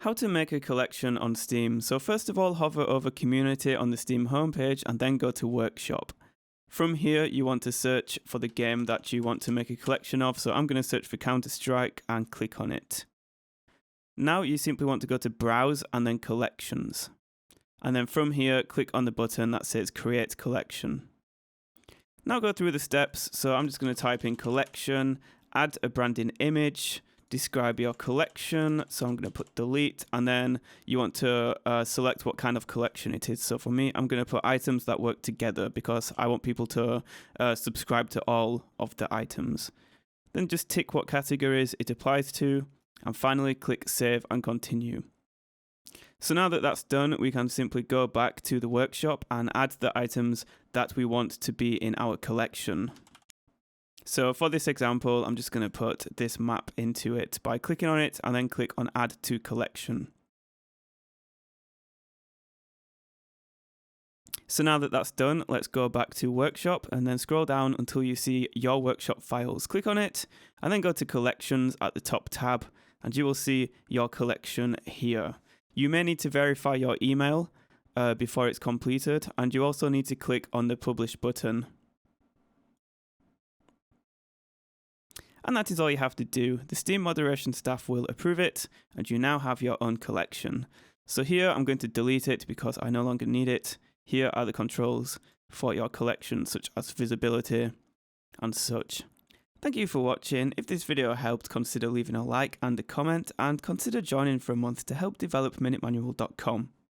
How to make a collection on Steam. So first of all, hover over Community on the Steam homepage and then go to Workshop. From here, you want to search for the game that you want to make a collection of. So I'm going to search for Counter-Strike and click on it. Now you simply want to go to Browse and then Collections. And then from here, click on the button that says Create Collection. Now go through the steps. So I'm just going to type in collection, add a branding image, describe your collection. So I'm going to put delete, and then you want to select what kind of collection it is. So for me, I'm going to put items that work together because I want people to subscribe to all of the items. Then just tick what categories it applies to, and finally click save and continue. So now that that's done, we can simply go back to the workshop and add the items that we want to be in our collection. So for this example, I'm just going to put this map into it by clicking on it and then click on Add to Collection. So now that that's done, let's go back to Workshop and then scroll down until you see your workshop files. Click on it and then go to Collections at the top tab and you will see your collection here. You may need to verify your email before it's completed, and you also need to click on the Publish button. And that is all you have to do. The Steam moderation staff will approve it, and you now have your own collection. So here I'm going to delete it because I no longer need it. Here are the controls for your collection, such as visibility and such. Thank you for watching. If this video helped, consider leaving a like and a comment, and consider joining for a month to help develop Minutemanual.com.